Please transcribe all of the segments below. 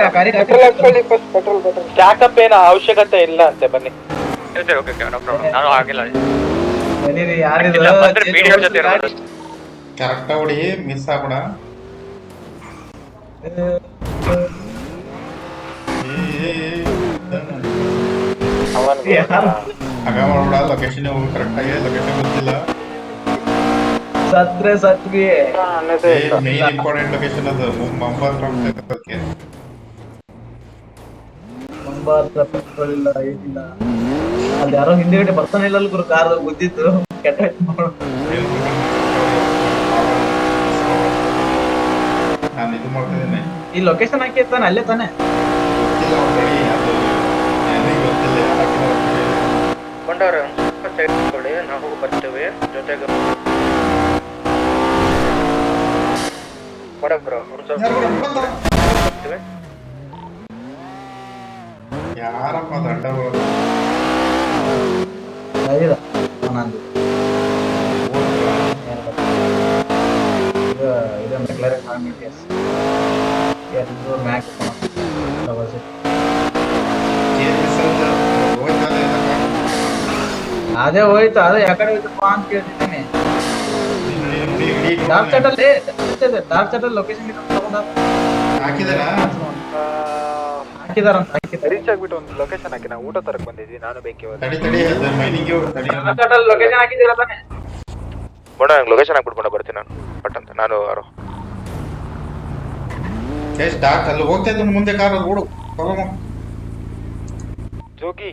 Petrol ಹಾಕ್ಕೊಳ್ಳಿ first. Petrol backup ಏನು ಅವಶ್ಯಕತೆ ಇಲ್ಲ ಅಂತೆ. ಬನ್ನಿ. Okay no problem. ನಾನು ಆಗಿಲ್ಲ ಕರೆಕ್ಟ್ ಹೊಡಿ, ಮಿಸ್ ಆಗ್ಬೇಡ. ಆಗ ಮಾಡ್ಬೇಡ. ಲೊಕೇಶನ್ ಹೋಗಿ ಕರೆಕ್ಟ್ ಆಗಿ. ಲೊಕೇಶನ್ ಗೊತ್ತಿಲ್ಲ. ಮೇನ್ ಇಂಪಾರ್ಟೆಂಟ್ ಲೊಕೇಶನ್ ಅದು. ಪೆಟ್ರೋಲ್ ಇಲ್ಲ, ಏನಿಲ್ಲ. ಅದ್ ಯಾರೋ ಹಿಂದೆಗಡೆ ಬರ್ತಾನೆ ಇಲ್ಲ ಗುರು, ಕಾರ್ ಗುದ್ದಿತ್ತು. ಕೆಟ್ಟ ನಾನು ಇದು ಮಾಡ್ತಿದ್ದೇನೆ. ಈ ಲೊಕೇಶನ್ ಹಾಕಿ ತಾನೆ, ಅಲ್ಲೇ ತಾನೆ. ಕೊಂಡವ್ರೆ ನಾವು ಬರ್ತೇವೆ ಜೊತೆಗೆ. ಯಾರಪ್ಪ ದಂಡ ಅದೇ ಹೋಯ್ತು. ಅದೇ ಯಾಕಡೆ ಹೋಯ್ತಪ್ಪ ಅಂತ ಕೇಳ್ತಿದ್ದೇನೆ. ಡಾರ್ಕ್ ಚಾಟ್ ಅಲ್ಲಿ ಲೊಕೇಶನ್ ಹಾಕಿದಾರಂತ. ರೀಚ್ ಆಗ್ಬಿಟ್ಟು ಒಂದು ಲೊಕೇಶನ್ ಹಾಕಿ. ನಾವು ಊಟ ತರಕ್ ಬಂದಿದ್ವಿ, ನಾನು ಬೇಕಿ ಲೊಕೇಶನ್ ಹಾಕಿದ್ದೀರಾ ತಾನೆ? ಬೇಡ, ಲೊಕೇಶನ್ ಹಾಕ್ಬಿಟ್ಕೊಂಡು ಬರ್ತೀನಿ ನಾನು ಪಟ್ ಅಂತ. ನಾನು ಯಾರು ಡಾರ್ಕ್ ಅಲ್ಲಿ ಹೋಗ್ತಾ ಇದ್ದು ಮುಂದೆ ಕಾರ್ ಓಡು. ಜೋಗಿ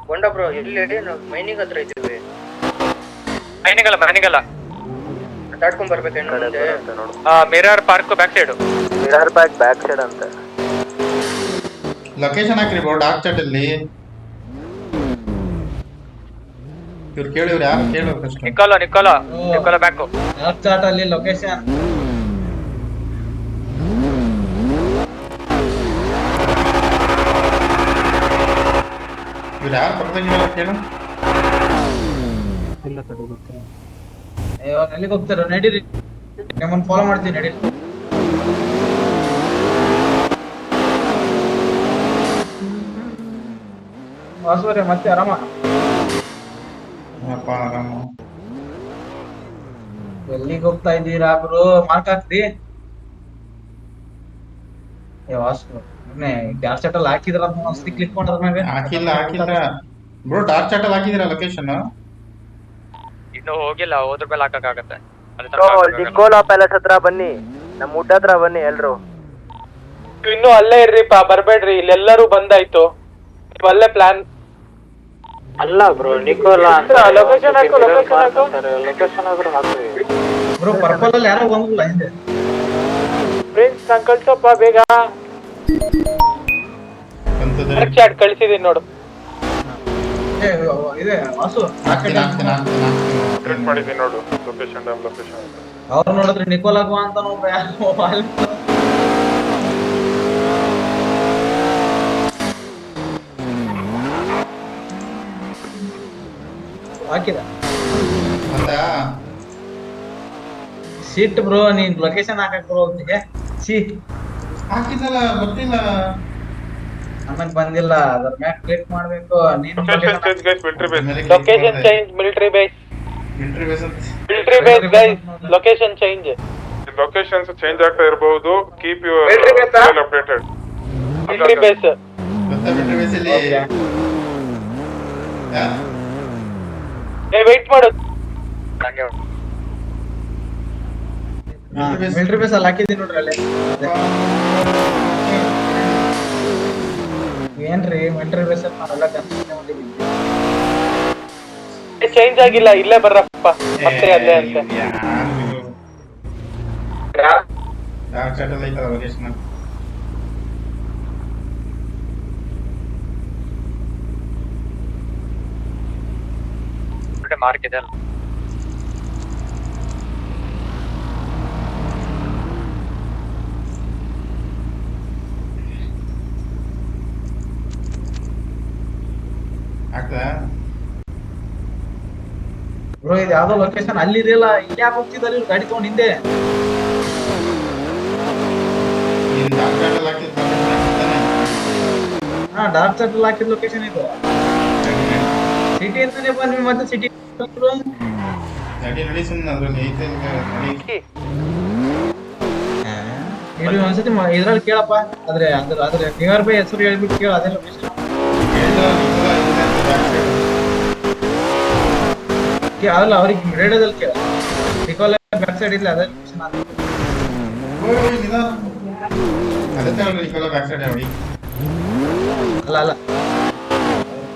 ಕೊಂಡ ಬ್ರೋ ಎಲ್ಲಿ ನಾವು ಮೈನಿಂಗ್ ಹತ್ರ ಇದ್ದೀವಿ. ಮೈನಿಂಗಲ್ಲ ದಾಟ್ಕೊಂಡ್ ಬರ್ಬೇಕೇನು? Mirror Park back side. Mirror Park back side ಅಂತ ಲೊಕೇಶನ್ ಹಾಕ್ರಿ ಬ್ರೋ. ಡಾರ್ಕ್ ಚಾಟ್ ಅಲ್ಲಿ ಇವ್ರು ಕೇಳಿವ್ರು ಯಾರು ಕೇಳೋ first. Nicola back. Dark chat ಅಲ್ಲಿ ಲೊಕೇಶನ್. ಇವ್ರು ಯಾರು ಪಕ್ಕದಂಗಿಲ್ಲ ಕೇಳು. ಇಲ್ಲ ತಡಿ, ಗೊತ್ತಿಲ್ಲ. ಎಲ್ಲಿಗೆ ಹೋಗ್ತಾರ? ನಡೀರಿ, ನಿಮ್ಮನ್ನ ಫಾಲೋ ಮಾಡ್ತೀನಿ, ನಡೀರಿ. ವಾಸುವರೇ ಮತ್ತೆ ಆರಾಮ? ಆರಾಮ. ಎಲ್ಲಿಗೆ ಹೋಗ್ತಾ ಇದ್ದೀರಾ ಬ್ರೋ? ಮಾರ್ಕ್ ಹಾಕ್ರಿ. ವಾಸು ಡಾರ್ಕ್ ಚಾಟ್ ಅಲ್ಲಿ ಹಾಕಿದ್ರ ಕ್ಲಿಕ್ ಮಾಡೋದ್ರ ಮ್ಯಾಗ. ಹಾಕಿಲ್ಲ ಬ್ರೋ. ಡಾರ್ಕ್ ಚಾಟ್ ಅಲ್ಲಿ ಹಾಕಿದಿರಾ ಲೊಕೇಶನ್? ಇನ್ನು ಹೋಗಿಲ್ಲ, ಹೋದ್ರ ಮೇಲೆ ಹಾಕಕ್ಕಾಗತ್ತೆ. ಡಿಕೋಲಾ ಪ್ಯಾಲೇಸ್ ಹತ್ರ ಬನ್ನಿ, ನಮ್ಮ ಊಟ ಹತ್ರ ಬನ್ನಿ ಎಲ್ರು. ಇನ್ನು ಅಲ್ಲೇ ಇರ್ರಿಪ್ಪ, ಬರ್ಬೇಡ್ರಿ. ಇಲ್ಲೆಲ್ಲರೂ ಬಂದಾಯ್ತು. ಅಲ್ಲೇ ಪ್ಲಾನ್ ಅಲ್ಲ ಬ್ರೋ. ನಿಕೋಲಾ ಲೊಕೇಶನ್ ಹಾಕು. ಲೊಕೇಶನ್ ಆದ್ರೂ ಹಾಕ್ರಿ ಬ್ರೋ. ಪರ್ಪಲ್ ಅಲ್ಲಿ ಯಾರೋ ಬಂದಿಲ್ಲ ಹಿಂದೆ. ಫ್ರೆಂಡ್ಸ್ ನಾನು ಕಳ್ಸಪ್ಪ ಬೇಗ. ಚಾಟ್ ಕಳಿಸಿದೀನಿ ನೋಡು. ಇದೆ ವಾಸು ಮಾಡಿದೀನಿ ನೋಡು. ಲೊಕೇಶನ್ ಅವ್ರು ನೋಡಿದ್ರೆ ನಿಕೋಲಾಗುವ ಅಂತ ನೋಡ್ರಿ. ಹಾಕಿದ ಸೀಟ್ ಬ್ರೋ. ನೀನ್ ಲೊಕೇಶನ್ ಹಾಕಕ್ ಬ್ರೋ ಅವನಿಗೆ. ಹಾಕಿದಲ್ಲ, ಗೊತ್ತಿಲ್ಲ. ನಮಗ್ ಬಂದಿಲ್ಲ. ಅದ್ರ ಮ್ಯಾಗ ಕ್ಲಿಕ್ ಮಾಡ್ಬೇಕು. ನೀನು location change. Military base guys. Location change. Locations change ಆಗ್ತಾ ಇರಬಹುದು. Keep your updated. Military base. Wait ಮಾಡು. ಮಿಲಿಟರಿ ಬೇಸ್ ಅಲ್ಲಿ ಹಾಕಿದೀನಿ ನೋಡ್ರಿ. ಅಲ್ಲಿ ಏನ್ರಿ ಮಿಲಿಟರಿ ಬೇಸ್ ನಾವೆಲ್ಲ ಕನ್ಫ್ಯೂಸ್ ಮಾಡಿದೀವಿ. ಚೇಂಜ್ ಆಗಿಲ್ಲ. ಇಲ್ಲೇ ಬರ್ರಪ್ಪ ಮತ್ತೆ ಅಲ್ಲೇ ಅಂತ. ಡಾರ್ಕ್ ಚಾಟ್ ಅಲ್ಲಿ ಐತಲ್ಲ ಲೊಕೇಶನ್. ಮಾರ್ಕ್ ಇದೆ. ಬ್ರೋ ಇದು ಯಾವ್ದೋ ಲೊಕೇಶನ್ ಅಲ್ಲಿ ಇದೆಯಲ್ಲ. ಇಲ್ಲಿ ಯಾಕೆ ಹೋಗ್ತಿದ್ದಾರೆ ಗಾಡಿ ತಗೊಂಡ್ ಹಿಂದೆ? ಡಾರ್ಕ್ ಚಾಟ್ ಡಾರ್ಕ್ ಸರ್ಕಲ್ ಹಾಕಿದ ಲೊಕೇಶನ್ ಇದು. ಸಿಟಿ ಅಂತಾನೆ ಬಂದ್ವಿ ಮತ್ತೆ ಸಿಟಿ ನಡಿ ಸುಮ್ಮನೆ ಅದ್ರಲ್ಲಿ ಐತೆ ನಡಿ. ಇದು ಒಂದ್ಸತಿ ಇದ್ರಲ್ಲಿ ಕೇಳಪ್ಪ. ಆದ್ರೆ ಅದ್ರ ನಿಯರ್ ಬೈ ಹೆಸರು ಹೇಳ್ಬಿಟ್ಟು ಕೇಳ. ಅದೇ ಲೊಕೇಶನ್ ಅಲ್ಲ, ಅವ್ರಿಗೆ ರೇಡಿಯೋದಲ್ಲಿ ಕೇಳ. ನಿಕೋಲ ಬ್ಯಾಕ್ ಸೈಡ್ ಇಲ್ಲ, ಅದೇ ಲೊಕೇಶನ್. ಅಲ್ಲ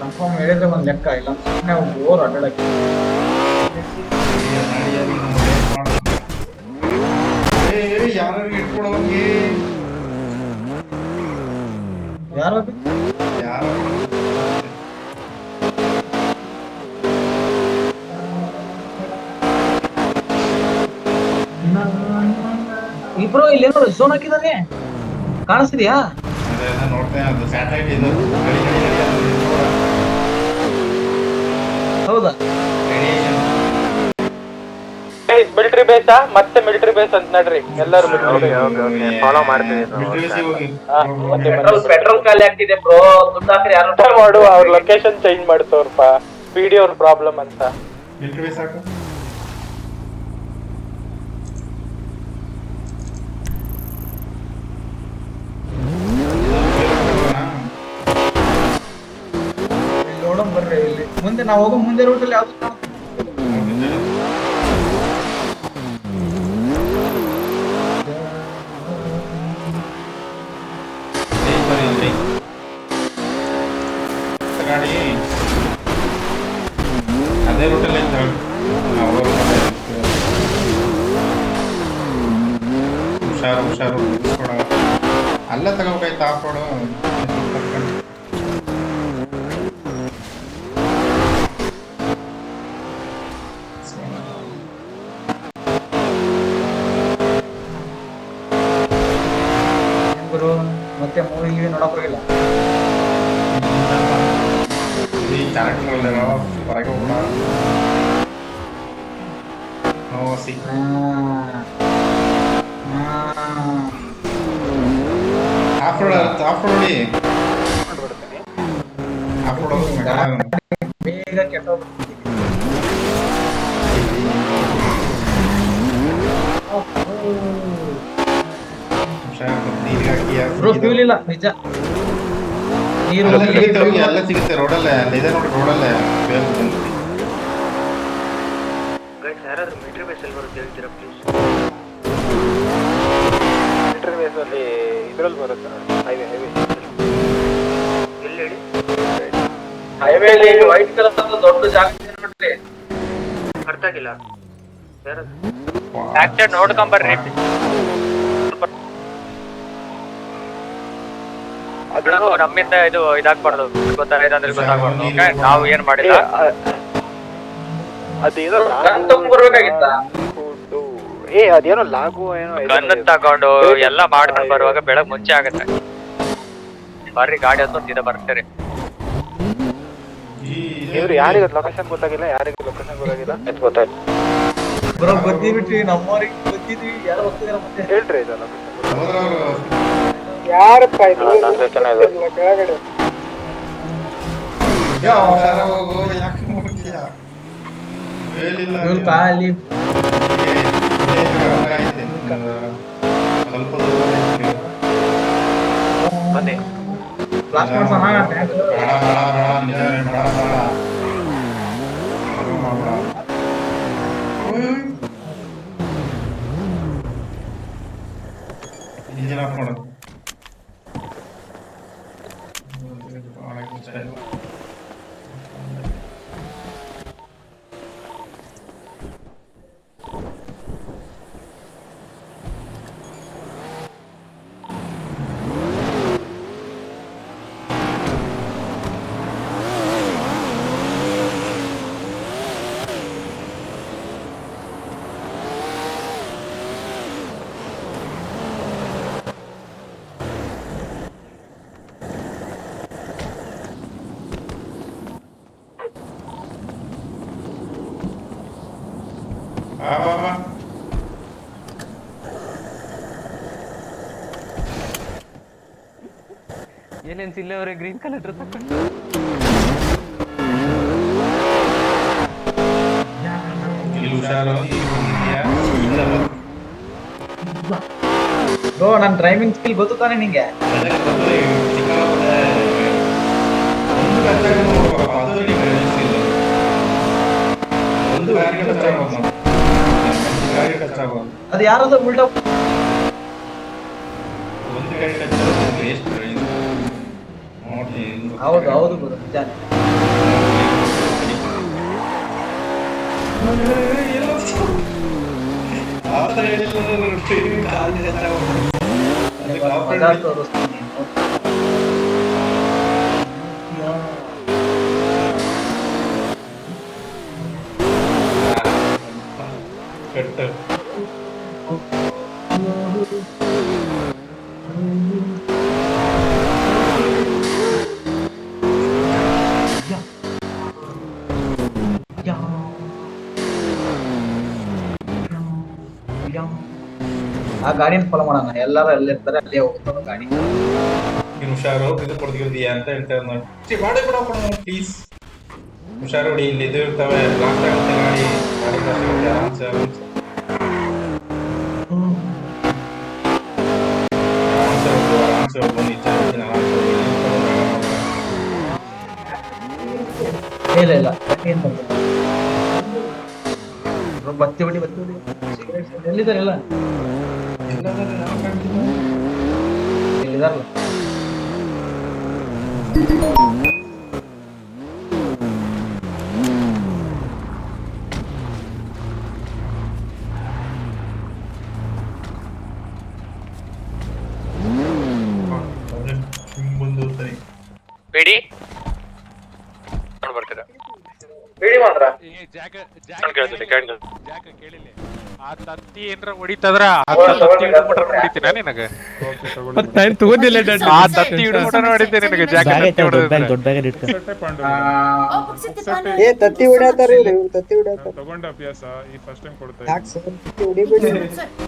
ಕನ್ಫರ್ಮ್ ಹೇಳಿದ್ರೆ ಒಂದ್ ಲೆಕ್ಕ. ಇಲ್ಲ ಸುಮ್ಮನೆ ಬೋರ್ ಅಡ್ಡಾಡಕ್ಕೆ. ಯಾರು ಇಟ್ಕೊಡೋಂಗೆ ಯಾರು ಯಾರು ಇಬ್ರು ಇಲ್ಲೇನೋ ಝೋನ್ ಹಾಕಿದಾನೆ, ಕಾಣಿಸ್ತಿದ್ಯಾ? ನೋಡ್ತೇನೆ, ಅದು ಸ್ಯಾಟಲೈಟ್ ಇದು. ಹೌದಾ? ಮಿಲಿಟರಿ ಬೇಸಾ ಮತ್ತೆ ಮಿಲಿಟರಿ ಬೇಸ್ ಅಂತ ನಡ್ರಿ ಎಲ್ಲರೂ. ಫಾಲೋ ಮಾಡ್ತೀವಿ. ಪೆಟ್ರೋಲ್ ಖಾಲಿ ಆಗ್ತಿದೆ ಬ್ರೋ, ದುಡ್ಡು ಹಾಕ್ರಿ. ಯಾರು ಮಾಡು, ಅವ್ರ ಲೊಕೇಶನ್ ಚೇಂಜ್ ಮಾಡ್ತವ್ರಪ್ಪ, ವಿಡಿಯೋ ಅವ್ರ ಪ್ರಾಬ್ಲಮ್ ಅಂತ. ಮಿಲಿಟರಿ ಬೇಸ್ ಹಾಕು. ನೋಡೋಣ ಬರ್ರಿ. ಇಲ್ಲಿ ಮುಂದೆ ನಾವು ಹೋಗೋ ಮುಂದೆ ರೂಟಲ್ಲಿ ಯಾವ್ದು ಗಾಡಿ ಅದೇ ರೂಟಲ್ಲಿ ಹುಷಾರು ಅಲ್ಲ ತಗೋಬೇಕಾಯ್ತು ಆಫ್ ರೋಡು. ಮತ್ತೆ ಮೂವಿ ನೋಡಕ್ ಹೋಗಿಲ್ಲ. ಕ್ಯಾರೆಕ್ಟರ್ ಹೊರಗೆ ಹೋಗೋಣ. ನೋಸಿ ಆಫ್ ರೋಡ್ ನೋಡಿ. ಆಫ್ ರೋಡ್ ಬೇಗ ಕೆಟ್ಟ ಫ್ಯೂಲ್ ಇಲ್ಲ ನಿಜ. ನೀರು ಎಲ್ಲ ಸಿಗುತ್ತೆ ರೋಡಲ್ಲೇ. ಇದೆ ನೋಡಿ ರೋಡಲ್ಲೇ. ಯಾರಾದ್ರೂ ಮಿಲಿಟರಿ ಬೇಸ್ ಅಲ್ಲಿ ಬರುತ್ತೆ ಹೇಳ್ತೀರಾ ಪ್ಲೀಸ್? ಮಿಲಿಟರಿ ಬೇಸ್ ಅಲ್ಲಿ ಇದ್ರಲ್ಲಿ ಬರುತ್ತೆ ನೋಡಿ, ಹೈವೇ ಎಲ್ಲಿ ಹೇಳಿ? ಹೈವೇಲಿ ವೈಟ್ ಕಲರ್ ದೊಡ್ಡ ಜಾಗ ನೋಡ್ರಿ. ಅರ್ಥ ಆಗಿಲ್ಲ. ಯಾರಾದ್ರೂ ನೋಡ್ಕೊಂಬರ್ರಿ. ಅದು ನಮ್ಮಿಂದ ಇದು ಇದಾಗ್ಬಾರ್ದು, ಗೊತ್ತಾಗ್ಬಾರ್ದು. ನಾವು ಏನ್ ಮಾಡಿಲ್ಲ. ಅದೇನೋ ಬರ್ಬೇಕಾಗಿತ್ತ. ಅದೇನೋ ಲಾಗು ಏನೋ ಗನ್ ತಗೊಂಡು ಎಲ್ಲ ಮಾಡ್ಕೊಂಡು ಬರುವಾಗ ಬೆಳಗ್ ಮುಂಚೆ ಆಗತ್ತೆ. ಬರ್ರಿ ಗಾಡಿ ಹತ್ತು ಸೀದಾ ಬರ್ತೀರಿ. ಇವ್ರು ಯಾರಿಗ ಲೊಕೇಶನ್ ಗೊತ್ತಾಗಿಲ್ಲ, ಗೊತ್ತಾಯ್ತು ಬ್ರೋ. ಗೊತ್ತಿಬಿಟ್ರಿ, ನಮ್ಮವ್ರಿಗೆ ಗೊತ್ತಿದ್ವಿ. ಯಾರು ಹೋಗ್ತಿದಾರ ಮತ್ತೆ ಹೇಳ್ರಿ ಇದು ಯಾರಪ್ಪ ಇದು ಕೆಳಗಡೆ. ಖಾಲಿ ಬನ್ನಿ. ಬ್ಲಾಸ್ಟ್ ಮಾಡ್ಸೋಣ. ಇಂಜಿನ್ ಆಫ್ ಮಾಡೋದು. ಏನೇನ್ ಸಿಲ್ಲೆ ಅವರೇ ಗ್ರೀನ್ ಕಲರ್ ಡ್ರೆಸ್ ಹಾಕೊಂಡು ಇಲ್ಲಿ ಹುಷಾರು ಬ್ರೋ ನನ್ ಡ್ರೈವಿಂಗ್ ಸ್ಕಿಲ್ ಗೊತ್ತು ತಾನೆ ನಿಂಗೆ. ಒಂದು ಗಾಡಿ ಟಚ್ ಆಗೋದು ಅದು ಯಾರಾದ್ರೂ ಉಲ್ಟಾ ಒಂದು ಗಾಡಿ ಟಚ್ ಆಗೋದು ಎಷ್ಟು ನೋಡಿ. ಹೌದು ಹೌದು ಬ್ರೋ ನಿಜ. ಮಜಾ ತೋರಿಸ್ತೀನಿ. ಕಟ್ಟ ಆ ಗಾಡಿನ ಫಾಲೋ ಮಾಡೋಣ. ಎಲ್ಲರೂ ಎಲ್ಲಿರ್ತಾರೆ ಅಲ್ಲೇ ಹೋಗ್ತಾರೆ ಗಾಡಿ. ನೀನು ಹುಷಾರು ಇದು ಕೊಡ್ತಿದ್ದೀಯಾ ಅಂತ ಹೇಳ್ತಾರೆ ನೋಡಿ. ಮಾಡಿ ಕೊಡ ಪ್ಲೀಸ್. ಹುಷಾರು ಹೊಡಿ, ಇಲ್ಲಿ ಇದು ಇರ್ತವೆ, ಲಾಸ್ಟ್ ಆಗುತ್ತೆ ಗಾಡಿ. ಆರಾಮ್ಸೆ ಹೋಗ್ಬೋದು. ನಿಜ ಆರಾಮ್ಸೆ ಇಲ್ಲ ಇಲ್ಲ ಏನ್ ಬರ್ತದೆ ಬತ್ತಿ ಹೊಡಿ ಬತ್ತಿ ಹೊಡಿ. ಎಲ್ಲಿದ್ದಾರೆ ಎಲ್ಲ ಎಲ್ಲಿದಾರಲ್ಲ. ಬಿಡಿ ಬರ್ತೀರಾ ಬಿಡಿ ಮಾತ್ರ ಕೇಳಿಲ್ಲ. ಆ ತತ್ತಿ ಏನ್ರ ಹೊಡಿತದ್ರ ಆ ತತ್ತಿ ಹಿಡಿದ್ಬಿಟ್ರೆ ಹೊಡಿತೀನ ನಿನಗೆ. ಆ ತತ್ತಿ ಹಿಡಿದ್ಬಿಟ್ರೆ ಹೊಡಿತೀನಿ ನಿನಗೆ. ಜಾಕೆಟ್ ತತ್ತಿ ಹೊಡ್ಯಾತಾರ ತತ್ತಿ ಹೊಡ್ಯಾತಾರ ತಗೊಂಡ ಅಭ್ಯಾಸ ಈ ಫಸ್ಟ್ ಟೈಮ್ ಕೊಡ್ತಾ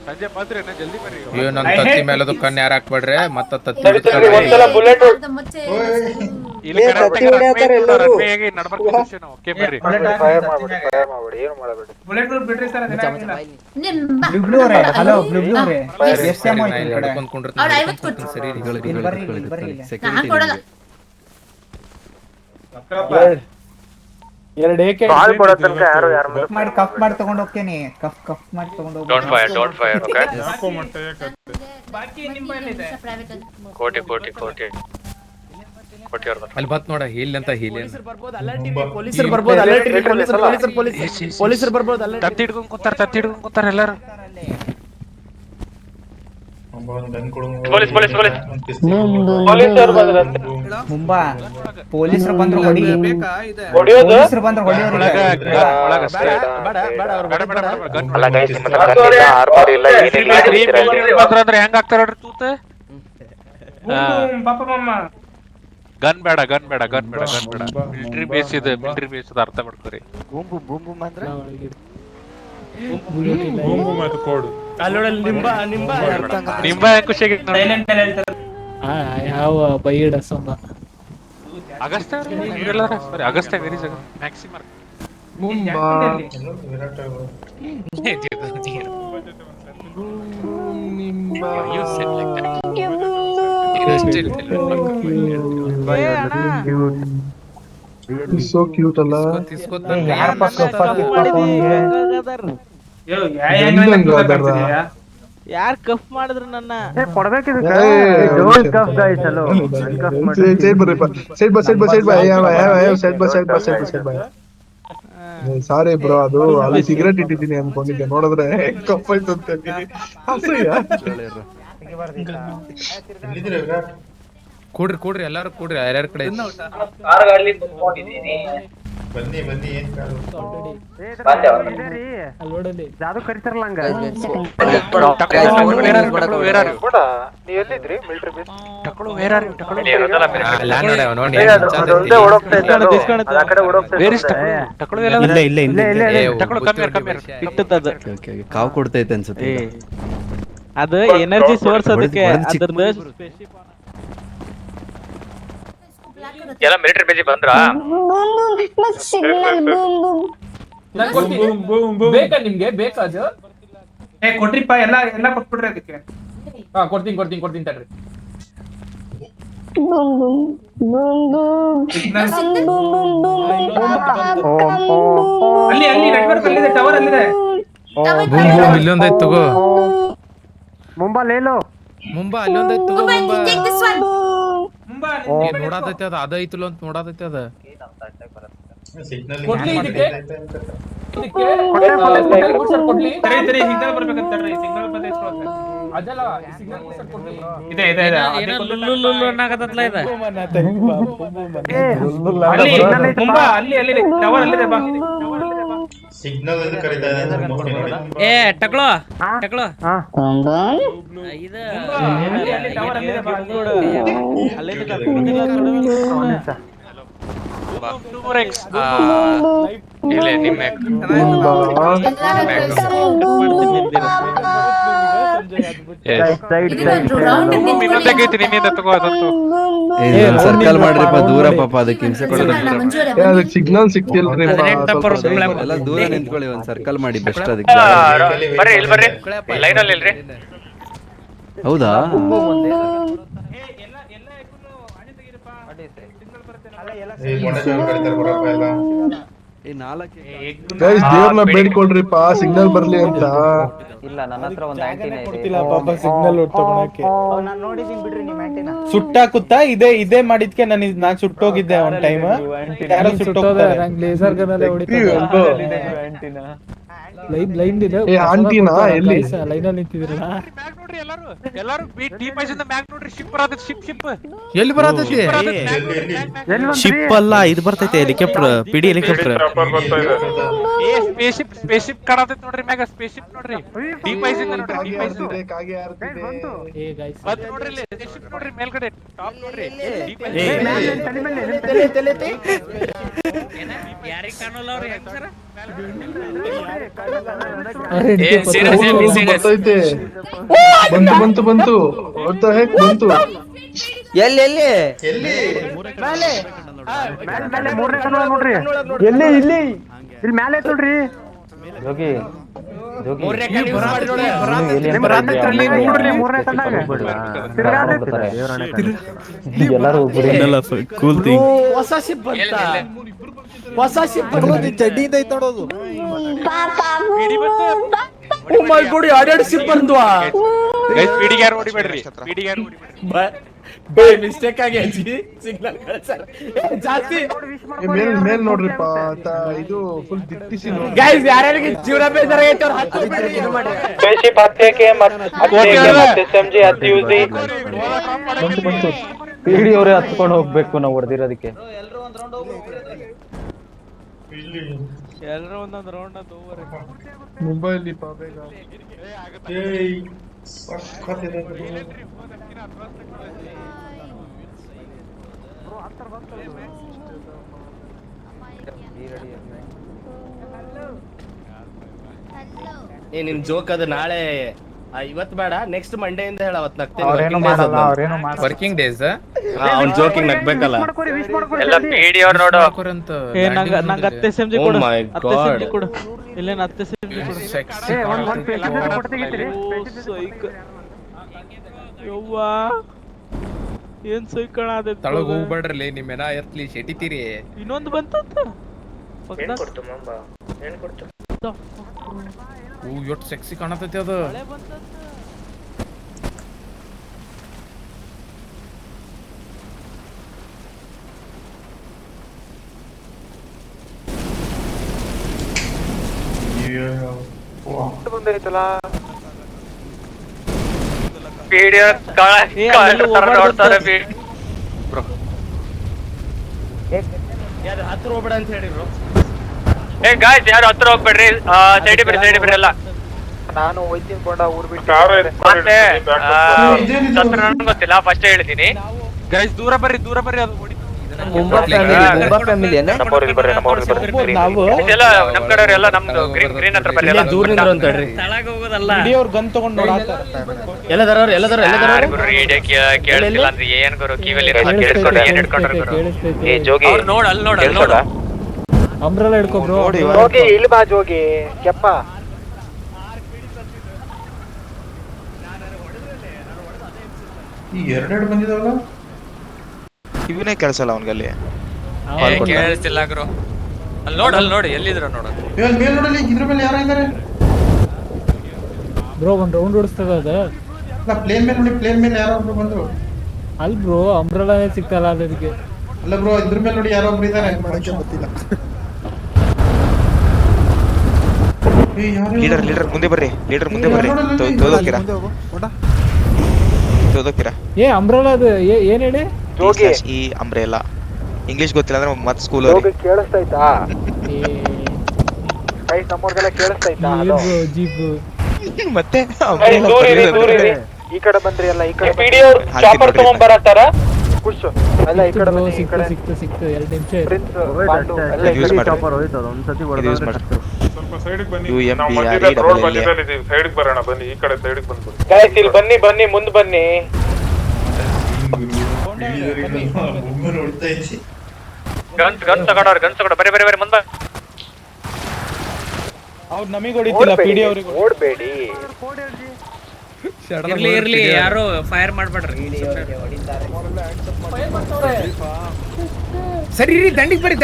ಸಂಜೆ ಬಂದ್ರೆ ಜಲ್ದಿ ಬರ್ರಿ. ನನ್ ತತ್ತಿ ಮೇಲದು ಕಣ್ಣು ಯಾರು ಹಾಕ್ಬೇಡ್ರೆ ಮತ್ತ ತತ್ತಿ ಒಂದ್ಸಲ ಬುಲೆಟ್ ಇಲ್ಲಿ ರನ್ವೇಯಾಗಿ ನಡ್ಬರ್ಕ ಓಕೆ ಬರ್ರಿ. ಫೈರ್ ಮಾಡ್ಬಿಡಿ ಏನು ಮಾಡಬೇಡಿ. ಹಲೋ ಬ್ಲೂಬ್ಲೂರೇ ಎಷ್ಟು ಟೈಮ್ ಆಯ್ತು ಈ ಕಡೆ? ಸರಿ ಎರಡು ಏಕೆ ಕಾಲ್ ಕೊಡೋ ತನಕ ಯಾರು ಕಫ್ ಮಾಡಿ ತಗೊಂಡು ಹೋಗ್ತೇನೆ. ಕಫ್ ಮಾಡಿ ತಗೊಂಡು ಡೋಂಟ್ ಫೈರ್ ಓಕೆ. ಯಾಕೋ ಮೊಟ್ಟೆ ಕೋಟಿ ಅಲ್ಲಿ ಬತ್ ನೋಡ ಹೀಲ್ ಅಂತ ಹೀಲ್ ಪೊಲೀಸರು ಬರ್ಬೋದು ಅಲರ್ಟ್ ಇರಿ. ಪೊಲೀಸರು ಬರ್ಬೋದು ಅಲರ್ಟ್. ತತ್ತಿ ಹಿಡ್ಕೊಂಡ್ ಕೂತಾರ ಎಲ್ಲಾರು. ಪೊಲೀಸರು ಬಂದ್ರಂತೆ. ಮುಂಬಾ ಪೊಲೀಸರು ಬಂದ್ರು ಹೊಡಿ. ಹೊಡಿಯೋದು ಪೊಲೀಸರು ಬಂದ್ರು ಹೊಡಿಯೋರು. ಅಂದ್ರೆ ಹೆಂಗ್ ಆಗ್ತಾರ ನೋಡ್ರಿ ತೂತ. ಗನ್ ಬೇಡ ಮಿಲಿಟರಿ ಬೇಸ್ ಇದೆ. ಅರ್ಥ ಮಾಡ್ಕೊರಿ. ಕೋಡ್ ನಿಂಬ ಖುಷಿಯಾಗಿ ಯಾವ ಬೈಡ ಅಗಸ್ತ್ಯ ಅಗಸ್ತ್ಯ ವೆರಿ ಮ್ಯಾಕ್ಸಿಮರ್ so cute ಅಲ್ಲ. ಯಾರ್ ಕಫ್ ಮಾಡಿದ್ರು ನನ್ನ ಸಾರಿ ಬ್ರೋ, ಅದು ಅಲ್ಲಿ ಸಿಗರೇಟ್ ಇಟ್ಟಿದ್ದೀನಿ ಅನ್ಕೊಂಡಿದ್ದೆ, ನೋಡಿದ್ರೆ ಕಪ್ಪಾಯ್ತು ಅಂತ ಕೂಡ್ರಿ ಎಲ್ಲಾರು ಕೂಡ್ರಿ ಯಾರ್ಯಾರ ಕಡೆ ಕಾರ್ಗಳಲ್ಲಿ ಕುತ್ಕೊಂಡಿದ್ದೀನಿ. ಬನ್ನಿ ಏನ್ ಕಾರು ಜಾದು ಕರಿತಾರಲ್ಲ ಹಂಗ. ನೀವ್ ಎಲ್ಲಿದ್ರಿ? ಮಿಲಿಟರಿ ಬೇಸ್ ಕಾವು ಕೊಡ್ತೈತೆ ಅನ್ಸುತ್ತೆ. ಅದು ಎನರ್ಜಿ ಸೋರ್ಸ್ ಅದಕ್ಕೆ ಎಲ್ಲ ಮಿಲಿಟರಿ ಬೇಜಿ ಬಂದ್ರಾ? ಬೇಕಾ ನಿಮ್ಗೆ ಬೇಕಾ ಅದು? ಕೊಟ್ರಿಪ್ಪ ಎಲ್ಲ ಕೊಟ್ಬಿಡ್ರಿ ಅದಕ್ಕೆ. ಹಾ ಕೊಡ್ತೀನಿ ತಡ್ರಿ. ಅಲ್ಲಿ ನೆಟ್ವರ್ಕ್ ಅಲ್ಲಿದೆ, ಟವರ್ ಅಲ್ಲಿದೆ. ಇಲ್ಲೊಂದೈತ್ ತಗೋ. ಮುಂಬಾ ಅಲ್ಲೊಂದೈತ್ ತಗೋ. ಮುಂಬಾ ನೋಡಾತೈತಿ ಅದ ಅದೈತಲ್ಲ ಅಂತ ನೋಡಾತೈತಿ ಅದ. ಸಿಗ್ನಲ್ ಕೊಡ್ಲಿ ಇದಕ್ಕೆ? ಕೊಡ್ಲಿ ಸಿಗ್ನಲ್ ಬರ್ಬೇಕಂತ ಸಿಗ್ನಲ್ ಬಂದ ಅದಲ್ಲ ಸಿಗ್ನಲ್ ಕೊಡ್ಲಿ. ಇದೆ ಮುಂಬಾ ಅಲ್ಲಿ ಟವರ್ ಅಲ್ಲಿದೆ ಬಾ. ಸಿಗ್ನಲ್ ಎಂದು ಕರೀತಾ ಇದೆ. ಟಕ್ಳೋ ಟವರ್ ಅಲ್ಲಿದೆ ಬಾ. ಇಲ್ಲೇ ನಿಮ್ಮ ಸರ್ಕಲ್ ಮಾಡ್ರಿಪ್ಪ ದೂರ ಪಾಪ ಅದಕ್ಕೆ ಹಿಂಸೆ ಕೊಡೋದು. ಸಿಗ್ನಲ್ ಸಿಕ್ತಿಲ್ರಿ. ಎಲ್ಲ ದೂರ ನಿಂತ್ಕೊಳ್ಳಿ, ಒಂದ್ ಸರ್ಕಲ್ ಮಾಡಿ ಬೆಸ್ಟ್ ಅದಕ್ಕೆ. ಬರ್ರಿ ಇಲ್ಲಿ ಬರ್ರಿ, ಲೈನ್ ಅಲ್ಲಿ ಇಲ್ರಿ. ಹೌದಾ? ದೇವ್ರನ್ನ ಬೇಡ್ಕೊಳ್ರಿಪ್ಪ ಸಿಗ್ನಲ್ ಬರ್ಲಿ ಅಂತ. ಇಲ್ಲ ನನ್ನ ಹತ್ರ ಒಂದು ಆಂಟಿನ ಇದೆ. ಸಿಗ್ನಲ್ ತಗೊಳಕ್ಕೆ ನಾನು ನೋಡಿದೀನಿ ಬಿಡ್ರಿ ನಿಮ್ಮ ಆಂಟಿನ. ಸುಟ್ಟಾಕುತ್ತಾ ಇದೇ ಮಾಡಿದ್ಕೆ ನಾನು ಸುಟ್ಟೋಗಿದ್ದೆ ಒಂದ್ ಟೈಮ್. ಯಾರೋ ಸುಟ್ಟೋಗ್ತಾರೆ. ಲೇಸರ್ ಗನ್ ಹೊಡಿತಾರೆ. ಲೈನ್ ಇದೆ. ಏ ಆಂಟಿನಾ ಎಲ್ಲಿ? ಲೈನ್ ಅಲ್ಲಿ ನಿಂತಿದ್ರಲ್ಲ. ನೋಡ್ರಿ ಎಲ್ಲರೂ ಟೀಮ್ ವೈಸ್ ಇಂದ ಮ್ಯಾಗ್ ನೋಡ್ರಿ. ಶಿಪ್ ಬರತೈತಿ, ಶಿಪ್ ಎಲ್ಲಿ ಬರತೈತಿ? ಶಿಪ್ ಅಲ್ಲ, ಇದು ಬರ್ತೈತೆ ಹೆಲಿಕಾಪ್ಟರ್, ಪಿಡಿ ಹೆಲಿಕಾಪ್ಟರ್. ಸ್ಪೇಸ್‌ಶಿಪ್ ಕಾಣತೈತಿ ನೋಡ್ರಿ ಮ್ಯಾಗ. ಸ್ಪೇಸ್‌ಶಿಪ್ ನೋಡ್ರಿ, ಟೀಮ್ ವೈಸ್ ಇಂದ ನೋಡ್ರಿ. ಟೀಮ್ ವೈಸ್ ಕಾಗೆ ಹಾರ್ತಿದೆ. ಬಂದು ನೋಡ್ರಿ ಇಲ್ಲಿ ಸ್ಪೇಸ್‌ಶಿಪ್ ನೋಡ್ರಿ, ಮೇಲ್ಗಡೆ ಟಾಪ್ ನೋಡ್ರಿ. ಯಾರಿಗೆ ಕಾಣಲ್ಲ ಅವ್ರು ಹೆಂಗಸರ? ಬರ್ತೈತೆ. ಬಂತು what the heck ಬಂತು. ಎಲ್ಲಿ ಇಲ್ಲಿ ಮ್ಯಾಲೆ ನೋಡ್ರಿ. ಜೋಗಿ ಹೊಸ ಶಿಪ್ ಚಡ್ಡಿಯಿಂದ ಐತ್ ನೋಡೋದು. ಪೀಡಿಗ್ಯಾರ ಹೊಡಿಬೇಡ್ರಿ. ಮಿಸ್ಟೇಕ್ ಆಗಿ ಸಿಗ್ನಲ್ ಜಾಸ್ತಿ ಮೇಲ್ ನೋಡ್ರಿಪ್ಪ. ಇದು ಫುಲ್ ದಿಟ್ಟಿಸಿ ನೋಡಿ. ಗೈಸ್ ಯಾರ್ಯಾರಿಗೆ ಜೀವನ ಬೇಜಾರಾಗೈತೆ ಅವ್ರು ಸ್ಪೇಸ್‌ಶಿಪ್ ಹತ್ಯಕ್ಕೆ ಮತ್ತೆ SMG ಹತ್ತಿ ಯೂಸಿ. ಬಂತು ಪಿಡಿ ಅವರೇ ಹತ್ಕೊಂಡು ಹೋಗ್ಬೇಕು ನಾವು ಹೊಡೆದಿರೋದಕ್ಕೆ. ಎಲ್ಲರೂ ಒಂದೊಂದು ರೌಂಡ್ ಅಂತ ಹೋಗ್ರಿ. ಮುಂಬೈಲಿ ಬೇಗ. ಏಯ್ ಸಕ್ಕತ್ತಿದೆ. ನಿಮ್ ಜೋಕ್ ಅದು ನಾಳೆ ಇವತ್ತು ಬೇಡ, ನೆಕ್ಸ್ಟ್ ಮಂಡೇ ಇಂದ ಹೇಳ. ಅವತ್ತು ವರ್ಕಿಂಗ್ ಡೇಸ್ ಅವ್ನ್ ಜೋಕಿಂಗ್ ನಗ್ಬೇಕಲ್ಲ. ಎಲ್ಲ ಪೀಡಿ ಅವ್ರು ನೋಡು. ನಂಗೆ 10 SMG ಕೊಡು. 10 SMG ಕೊಡು. ಇಲ್ಲೇನು 10 SMG ಕೊಡು. ಯವ್ವಾ ಏನ್ ಸೈಕಣ ಅದ. ತಳಗ ಹೋಗ್ಬೇಡ್ರಲಿ, ನಿಮ್ಮೆನ ಎತ್ಲಿ ಶೆಟಿತೀರಿ. ಇನ್ನೊಂದು ಬಂತಂತ. ಎಷ್ಟು ಸೆಕ್ಸಿ ಕಾಣತೈತಿ ಅದು. ಪೀಡಿ ನೋಡ್ತಾರೆ. ಯಾರು ಹತ್ರ ಹೋಗ್ಬೇಡ ಅಂತ ಹೇಳಿದ್ರು. ಗಾಯ್ಸ್ ಯಾರು ಹತ್ರ ಹೋಗ್ಬೇಡ್ರಿ. ಸೈಡ್ ಬರ್ರಿ ಎಲ್ಲ. ನಾನು ಹೋಯ್ತೀನಿ ಕೊಂಡ ಊರ್ ಬಿಟ್ಟು. ಮತ್ತೆ ನನಗೆ ಗೊತ್ತಿಲ್ಲ, ಫಸ್ಟ್ ಹೇಳ್ತೀನಿ. ಗೈಸ್ ದೂರ ಬರ್ರಿ ಅದು ಹೊಡಿತು. ಮುಂಬಾ ಫ್ಯಾಮಿಲಿ ನಾವು ಇದೆಲ್ಲ ನಮ್ ಕಡೆಯವ್ರೆಲ್ಲ ನಮ್ದು ಗ್ರೀನ್ ಹತ್ರ ಬರ್ರಿ ಎಲ್ಲ ದೂರದಿಂದ ಅಂತ ಹೇಳ್ರಿ ಇಡಿಯವ್ರ ಗನ್ ತಗೊಂಡ್ ನೋಡಾತಾರ ಗುರು ಇಡೇ ಕೇಳಿಲ್ಲ ಅಂದ್ರೆ ಏನ್ ಗುರು ಕಿವಿಲಿ ಕೇಳಿಸ್ಕೊಂಡು ಏನ್ ಹಿಡ್ಕೊಂಡ್ರು ಗುರು ಏ ಜೋಗಿ ನೋಡ್ ಅಲ್ಲಿ ನೋಡ ಅಂಬ್ರೆಲ್ಲ ಹಿಡ್ಕೊ ಬ್ರೋ ಜೋಗಿ ಇಲ್ಲಿ ಬಾ ಜೋಗಿ ಕೆಪ್ಪ ಈ ಎರಡೆರಡು ಬಂದಿದಾವಲ್ಲ ಕಿವಿನೇ ಕೆಲಸಲ್ಲ ಅವನಿಗಲ್ಲಿ ಕೇಳಿಸ್ತಿಲ್ಲ ಗುರು ಅಲ್ಲಿ ನೋಡಿ ಎಲ್ಲಿದ್ರು ನೋಡು ಮೇಲ್ ನೋಡಲಿ ಇದ್ರ ಮೇಲೆ ಯಾರ ಇದಾರೆ ಬ್ರೋ ಒಂದ್ ರೌಂಡ್ ಓಡಿಸ್ತದ ಅದ ಅಲ್ಲ ಪ್ಲೇನ್ ಮೇಲೆ ನೋಡಿ ಪ್ಲೇನ್ ಮೇಲೆ ಯಾರೋ ಒಬ್ರು ಬಂದ್ರು ಅಲ್ ಬ್ರೋ ಅಂಬ್ರೆಲಾನೇ ಸಿಗ್ತಲ್ಲ ಅದಕ್ಕೆ ಅಲ್ಲ ಬ್ರೋ ಇದ್ರ ಮೇಲೆ ನೋಡಿ ಯಾರೋ ಒಬ್ರು ಇದಾರೆ ಲೀಡರ್ ಮುಂದೆ ಬರ್ರಿ ತೋದೋಕಿರಾ ಏ ಅಂಬ್ರೆಲಾ ಅದು ಏನ್ ಹೇಳಿ ಜೋಗಿ ಈ ಅಂಬ್ರೆಲಾ ಇಂಗ್ಲಿಷ್ ಗೊತ್ತಿಲ್ಲ ಅಂದ್ರೆ ಮತ್ತೆ ಸ್ಕೂಲ್ ಜೋಗಿ ಕೇಳಿಸ್ತೈತಾ ಗೈಸ್ ನಮ್ಮವ್ರಿಗೆಲ್ಲ ಕೇಳಿಸ್ತೈತಾ ಹಲೋ ಜೀಪ್ ಮತ್ತೆ ಈ ಕಡೆ ಬಂದ್ರಿ ಎಲ್ಲ ಈ ಕಡೆ ಪಿಡಿಯವ್ರು ಚಾಪರ್ ತಗೊಂಡ್ ಬರತ್ತಾರ ಕುಡ್ಸು ಅಲ್ಲ ಈ ಕಡೆ ಬನ್ನಿ ಈ ಕಡೆ ಸಿಕ್ತು 2 ನಿಮಿಷ ಪ್ರಿನ್ಸ್ ಪಾಂಡು ಎಲ್ಲ ಈ ಕಡೆ ಚಾಪರ್ ಸ್ವಲ್ಪ ಸೈಡ್ಗೆ ಬನ್ನಿ UMP ನಾವು ಮಧ್ಯದಲ್ಲಿ ರೋಡ್ ಮಧ್ಯದಲ್ಲಿ ಇದೀವಿ ಸೈಡ್ಗೆ ಬರೋಣ ಬನ್ನಿ ಈ ಕಡೆ ಸೈಡ್ಗೆ ಬಂದ್ಬಿಡಿ ಗೈಸ್ ಇಲ್ಲಿ ಬನ್ನಿ ಮುಂದೆ ಬನ್ನಿ ನೋಡ್ತಾ ಇದ್ದಿ ಗನ್ ತಗೊಂಡವ್ರು ಬರೀ ಮುಂದೆ ಅವ್ರು ನಮಗೆ ಹೊಡಿತಿಲ್ಲ ಪಿಡಿ ಅವ್ರಿಗೆ ಓಡ್ಬೇಡಿ ಇರ್ಲಿ ಯಾರು ಫೈರ್ ಮಾಡ್ಬೇಡ್ರಿ ಸರಿ ದಂಡಿಗೆ ಬರ್ರಿ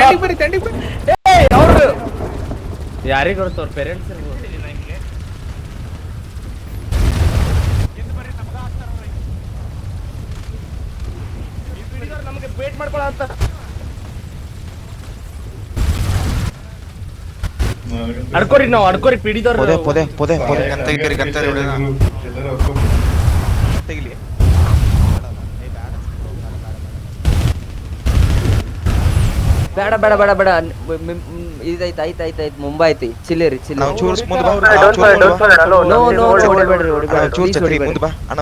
ಯಾರಿಗೆ ಗೊತ್ತವ್ರ ಪೇರೆಂಟ್ಸ್ ನಮಗೆ ವೇಟ್ ಮಾಡ್ಕೊಳ್ಳ ಅಡ್ಕೋರಿ ಪಿಡಿದವ್ರು ಪೊದೆ ಬೇಡ ಇದೈತ್ ಮುಂಬೈ ಐತಿ ಚಿಲ್ಲಿರಿ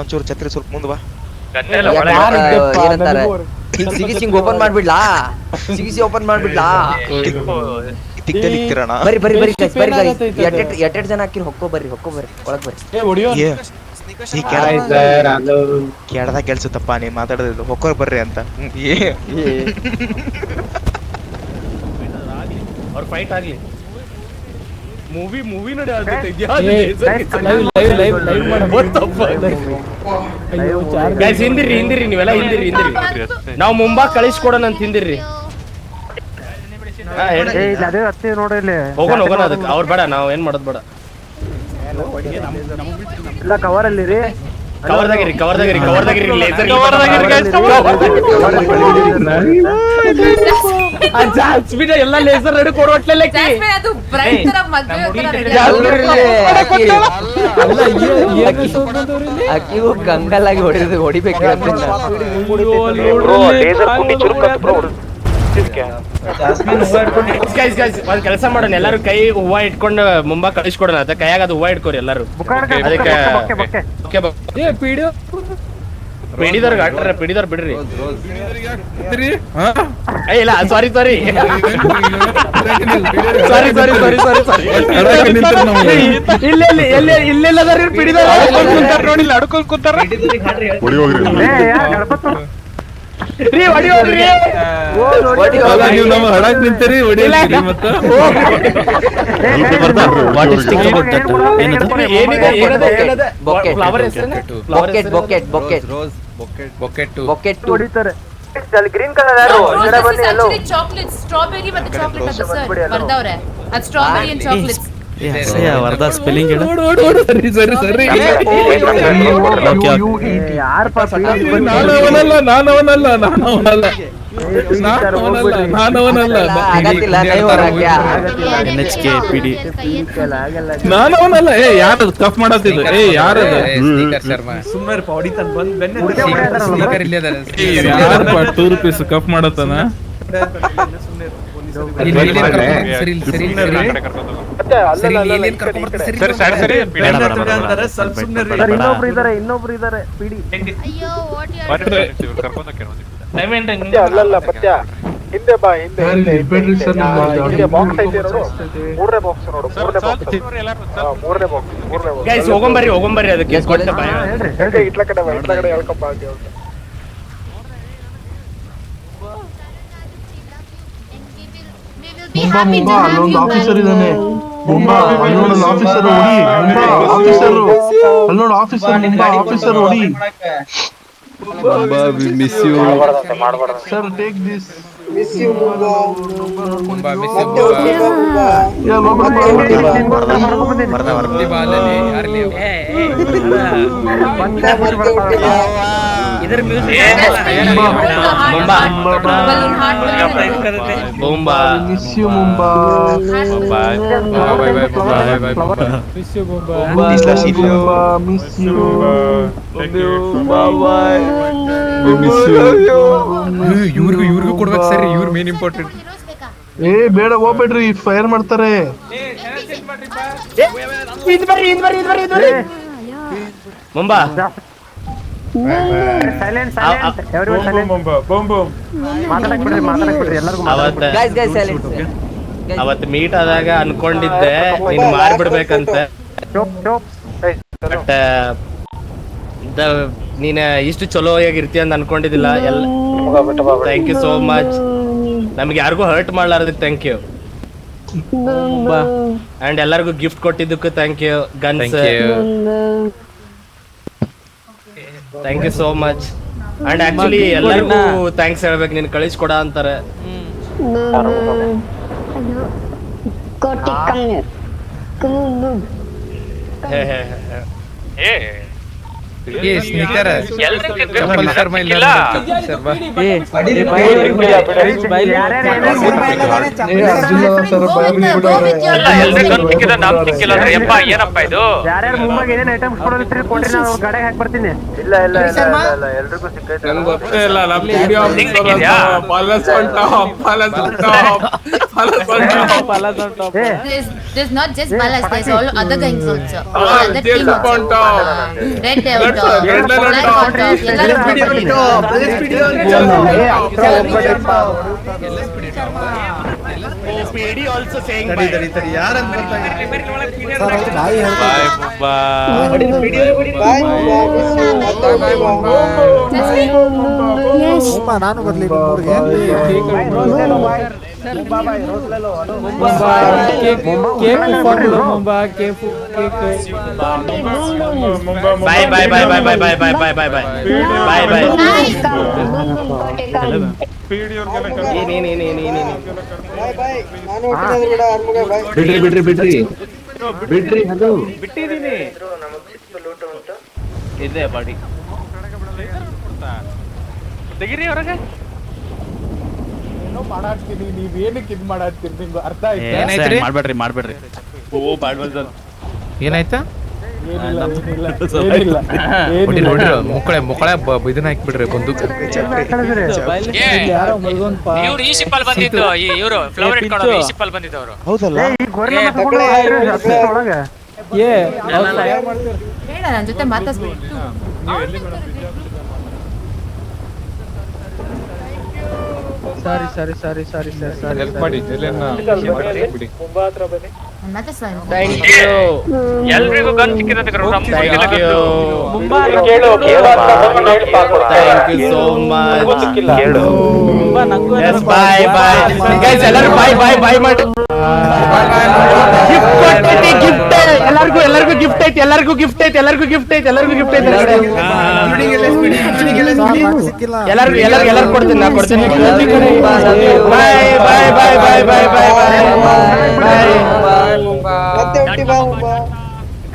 ಚೂರು ಛತ್ರಿ ಸ್ವಲ್ಪ ಮುಂದೆ ಬಾ ಏನಂತಾರೆ ಸಿಗಿಸಿ ಓಪನ್ ಮಾಡ್ಬಿಡ್ಲಾ ತಿಕ್ತಿರಣ ಬರ್ರಿ ಎಟ್ಟೆಟ್ ಜನ ಹಾಕಿರಿ ಹೊಕ್ಕೋ ಬರ್ರಿ ಒಳಗ್ ಬರ್ರಿ ಕೇಳ್ದ ಕೆಲ್ಸತ್ತಪ್ಪ ನೀ ಮಾತಾಡೋದು ಹೊಕ್ಕೋರ್ ಬರ್ರಿ ಅಂತ ಅವ್ರ ಫೈಟ್ ಆಗ್ಲಿ ಮೂವಿ ನೋಡಿ ಹಿಂದಿರಿ ನೀವೆಲ್ಲ ಹಿಂದಿರಿ ನಾವು ಮುಂಬಾ ಕಳಿಸ್ಕೊಡೋಣ ಅಂತ ಹಿಂದಿರಿ ಹೋಗೋಣ ಅದಕ್ಕೆ ಅವ್ರು ಬೇಡ ನಾವ್ ಏನ್ ಮಾಡೋದ್ ಬೇಡ ಕವರ್ ಅಲ್ಲಿ ರೀ ಕವರ್ದಾಗಿರಿ ಎಲ್ಲ ಲೇಸರ್ ರೆಡಿ ಕೊಡೋಟ್ಲೆ ಅಕ್ಕಿಗೂ ಗಂಗಲಾಗಿ ಹೊಡಿಬೇಕು ಒಂದ್ ಕೆಲಸ ಮಾಡೋಣ ಎಲ್ಲಾರು ಕೈ ಹೂವ ಇಟ್ಕೊಂಡು ಮುಂಬಾ ಕಳಿಸ್ಕೊಡೋಣ ಅದ ಕೈಯಾಗ ಅದು ಹೂವ ಇಟ್ಕೋರಿ ಎಲ್ಲಾರು ಅದಕ್ಕೆ ಪಿಡಿದವ್ರು ಬಿಡ್ರಿ ಇಲ್ಲ ಸಾರಿ ಇಲ್ಲೆಲ್ಲದಾರಿ ಪಿಡಿದವ್ರು ನೋಡಿಲ್ಲ ಅಡ್ಕೊಂಡ್ ಕೂತಾರ ಗ್ರೀನ್ ಕಲರ್ ಯಾರು ಸ್ಟ್ರಾಬೆರಿ ಮತ್ತೆ ಚಾಕ್ಲೇಟ್ ಸರ್ ಬರ್ದವ್ರೆ ಅದು ಸ್ಟ್ರಾಬೆರಿ ಅಂಡ್ ಚಾಕ್ಲೇಟ್ಸ್ ವರದಾ ಸ್ಪೆಲ್ಲಿಂಗ್ ನಾನವನಲ್ಲ ಯಾರು ಕಫ್ ಮಾಡತ್ತಿದ್ದು ಯಾರದು ₹2 ಕಫ್ ಮಾಡತ್ತಾನ ಇನ್ನೊಬ್ರು ಇದಾರೆ ಪಿಡಿ ಅಲ್ಲಲ್ಲ ಪತ್ಯ ಹಿಂದೆ ಬಾ ಹಿಂದೆ ಬಾಕ್ಸ್ ಐತೆ ನೋಡು ಮೂರನೇ ಬಾಕ್ಸ್ ನೋಡು ಮೂರನೇ ಬಾಕ್ಸ್ ಗೈಸ್ ಹೋಗೊಂಬರ್ರಿ ಅದಕ್ಕೆ ಕೊಟ್ಟೆ ಬಾಯ ಇಟ್ಲ ಕಡೆ ಹೇಳ್ಕೊಂಬ ಮುಂಬಾ ಅಲ್ಲೊಂದು ಆಫೀಸರ್ ಇದ್ದಾನೆ. ಮುಂಬಾ ಅಲ್ಲೊಂದು ಆಫೀಸರ್ ಹೊಡಿ. ಅಲ್ಲೊಂದು ಆಫೀಸರ್ ಹೊಡಿ. Sir take this. इधर म्यूजिक मुंबा मिस यू मुंबा बाय मिस यू मुंबा miss you bye miss you ಇವ್ರಿಗೂ ಕೊಡ್ಬೇಕು ಸರ್, ಇವ್ರು ಮೇನ್ ಇಂಪಾರ್ಟೆಂಟ್. ಏ ಬೇಡ ಹೋಗ್ಬೇಡ್ರಿ, ಫೈರ್ ಮಾಡ್ತಾರೆ. ಮುಂಬಾ ಅವತ್ತು ಮೀಟ್ ಆದಾಗ ಅನ್ಕೊಂಡಿದ್ದೆ ನೀನ್ ಮಾರ್ಬಿಡ್ಬೇಕಂತ, ಬಟ್ ನೀನ್ ಇಷ್ಟು ಚಲೋ ಆಗಿರ್ತೀಯ ಅಂತ ಅನ್ಕೊಂಡಿದ್ದಿಲ್ಲ. Thank you so much. ನಮ್ಗೆ ಯಾರಿಗೂ ಹರ್ಟ್ ಮಾಡ್ಲಾರ್ದಕ್ಕೆ ಥ್ಯಾಂಕ್ ಯು. ಅಂಡ್ ಎಲ್ಲರಿಗೂ ಗಿಫ್ಟ್ ಕೊಟ್ಟಿದ್ದಕ್ಕೂ ಥ್ಯಾಂಕ್ ಯು. ಗನ್ಸ್ thank you so much. And actually ಎಲ್ಲರಿಗೂ ಥ್ಯಾಂಕ್ಸ್ ಹೇಳ್ಬೇಕು, ನೀನ್ ಕಳಿಸ್ಕೊಡ ಅಂತಾರೆ. ಏನಪ್ಪ ಇದು? There's not just Balas, there's all other gangs also. Other team also. Red Devil Dog, Black Hot Dog, PD also saying bye. ನಾನು ಬರ್ಲಿ Bye bye bye bye bye bye bye bye bye bye bye bye. ಬಿಡ್ರಿ ಅದು ಬಿಟ್ಟಿದೀನಿ. ಇದೆ body ತೆಗಿರಿ ಹೊರಗೆ. ಮಾಡಾಡ್ತೀನಿ, ನೀವೇನಕ್ಕೆ ಇದ್ ಮಾಡಾಡ್ತೀರಿ? ನಿಮ್ಗೆ ಅರ್ಥ ಆಯ್ತಾ? ಮಾಡ್ಬೇಡ್ರಿ. ಓ ಬಾಡ್ವಲ್ ಏನಾಯ್ತಾ? ಮುಕ್ಕಳೆ ಇದನ್ನ ಹಾಕ್ಬಿಡ್ರಿ ಬಂದೂಕ್. ಇವ್ರು ಈ ಶಿಪ್ಪಲ್ ಬಂದಿದ್ದು, ಇವರು ಫ್ಲವರ್ ಇಟ್ಕೊಂಡು ಈ ಶಿಪ್ಪಲ್ ಬಂದಿದ್ದವರು. ಹೌದಲ್ಲ? ಬೇಡ, ನನ್ನ ಜೊತೆ ಮಾತಾಡ್ಸ್ಬೇಡಿ. ಸಾರಿ ಹೆಲ್ಪ್ ಮಾಡಿ. Thank you. ಎಲ್ರಿಗೂ ಗನ್ ಸಿಕ್ಕಿದೆ. Thank you so much. Bye bye guys, ಎಲ್ಲರೂ ಬಾಯ್ ಬಾಯ್ ಬಾಯ್ ಮಾಡಿ. ಎಲ್ಲರಿಗೂ ಗಿಫ್ಟ್ ಐತಿ, ಎಲ್ಲರಿಗೂ ಗಿಫ್ಟ್ ಐತಿ. ಎಲ್ಲರಿಗೂ ಕೊಡ್ತೀನಿ, ನಾ ಕೊಡ್ತೀನಿ. ಬಾಯ್ ಬಾಯ್ ಬಾಯ್ ಬಾಯ್ ಬಾಯ್ ಬಾಯ್ ಬಾಯ್.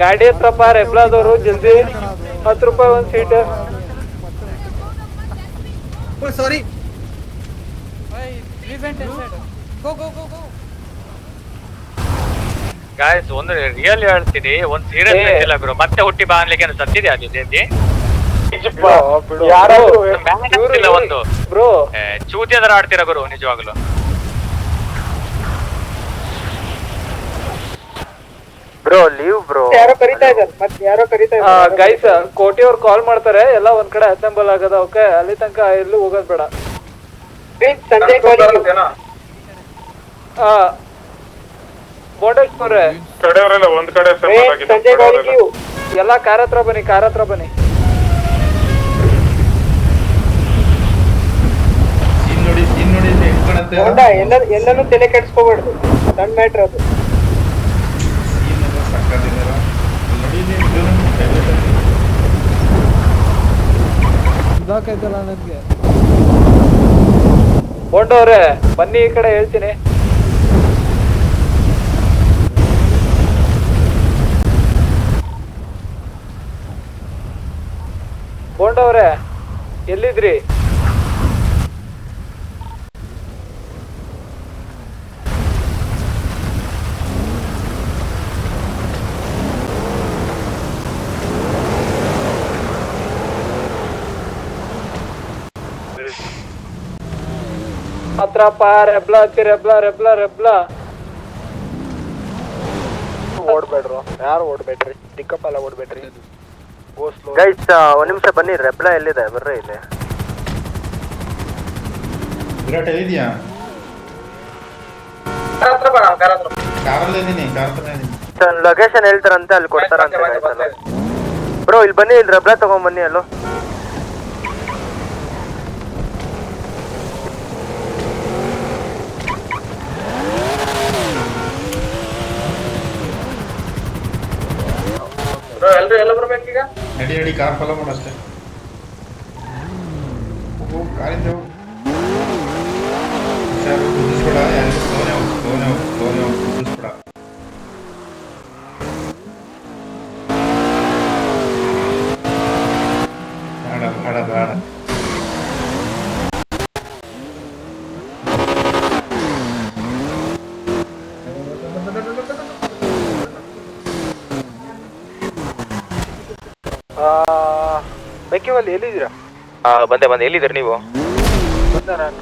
ಗಾಡಿ ಹತ್ರ ಪಾರ ಎಬ್ಲಾದವರು ಜಲ್ದಿ 10 ರೂಪಾಯಿ ಒಂದ್ ಸೀಟ್. ಗಾಯ್ಸ್, ಒಂದು ರಿಯಲ್ ಹೇಳ್ತೀನಿ, ಒಂದ್ ಸೀರಿಯಸ್ ಇಲ್ಲ ಗುರು. ಮತ್ತೆ ಹುಟ್ಟಿ ಬಾ ಅನ್ಲಿಕ್ಕೆ ಸತ್ತಿದೆ ಅದು ಜಲ್ದಿ. ಒಂದು ಬ್ರೋ ಚೂತಿಯದರ ಆಡ್ತೀರಾ ಗುರು, ನಿಜವಾಗ್ಲು. Bro leave bro. ಯಾರೋ ಕರಿತಾ ಇದ್ದಾರೆ ಮತ್ತೆ ಯಾರೋ ಕರಿತಾ ಇದ್ದಾರೆ. ಗೈಸ್ ಕೋಟಿ ಅವ್ರು ಕಾಲ್ ಮಾಡ್ತಾರೆ, ಎಲ್ಲ ಒಂದ್ ಕಡೆ ಅಸೆಂಬಲ್ ಆಗದ. ಓಕೆ, ಅಲ್ಲಿ ತನಕ ಎಲ್ಲೂ ಹೋಗೋದ್ ಬೇಡ. ಸಂಜಯ್ ಬೋಂಡೇಶ್ವರೇ ಕಡೆಯವರೆಲ್ಲ ಒಂದ್ ಕಡೆ ಸಂಜಯ್ ಎಲ್ಲ ಕಾರ್ ಹತ್ರ ಬನ್ನಿ, ಕಾರ್ ಹತ್ರ ಬನ್ನಿ. ಸೀನ್ ನೋಡಿ ಹೆಂಗ್ ಕಾಣುತ್ತೆ. ಎಲ್ಲನೂ ತಲೆ ಕೆಡ್ಸ್ಕೋಬಾರ್ದು, ಸಣ್ಣ ಮ್ಯಾಟ್ರ್ ಅದು. ಸೀನ್ ಎಲ್ಲ ಸಕ್ಕತ್ತಿದಾರ ನೋಡಿ. ಇದಾಕೈತಲ್ಲ ನನಗೆ. ಬೋಂಡವ್ರೆ ಬನ್ನಿ ಈ ಕಡೆ, ಹೇಳ್ತೀನಿ. ಬೋಂಡವ್ರೆ ಎಲ್ಲಿದ್ರಿ? ಹತ್ರಪ್ಪ ರೆಬ್ಲ ಹಚ್ಚಿ, ರೆಬ್ಲ ಓಡ್ಬೇಡ್ರು, ಯಾರು ಓಡ್ಬೇಡ್ರಿ, ಟಿಕ್ಕಪ್ ಎಲ್ಲ ಓಡ್ಬೇಡ್ರಿ. ಗೈಸ್ ಒಂದ್ ನಿಮಿಷ ಬನ್ನಿ, ರೆಬ್ಲ ಎಲ್ಲಿದೆ ಬರ್ರಿ ಇಲ್ಲಿ. ವಿರಾಟ್ ಎಲ್ಲಿದ್ಯಾ? ಕಾರಲ್ಲೇ ಇದೀನಿ, ಕಾರ್ ಹತ್ರ ಇದೀನಿ. ಲೊಕೇಶನ್ ಹೇಳ್ತಾರಂತೆ, ಅಲ್ಲಿ ಕೊಡ್ತಾರಂತೆ. ಬ್ರೋ ಇಲ್ಲಿ ಬನ್ನಿ, ಇಲ್ಲಿ ರೆಬ್ಲ ತಗೊಂಡ್ ಬನ್ನಿ. ಅಲ್ಲೋ ಎಲ್ರು ಎಲ್ಲ ಬರ್ಬೇಕೀಗ? ನಡಿ ಕಾರ್ ಫಾಲೋ ಮಾಡಷ್ಟೇ. ಕಾರಿಂದ ಹುಷಾರು, ಕುದಿಸ್ಬೇಡ. ಯಾರಿಗೂ ಸ್ಲೋನೇ ಹೋಗು, ಕುದಿಸ್ಬೇಡ. ಬೇಡ. ಬೇಕಿವಲ್ಲಿ ಎಲ್ಲಿದ್ದೀರಾ? ಬಂದೆ ಎಲ್ಲಿದ್ದೀರಿ ನೀವು? ಬಂದ ನಾನು.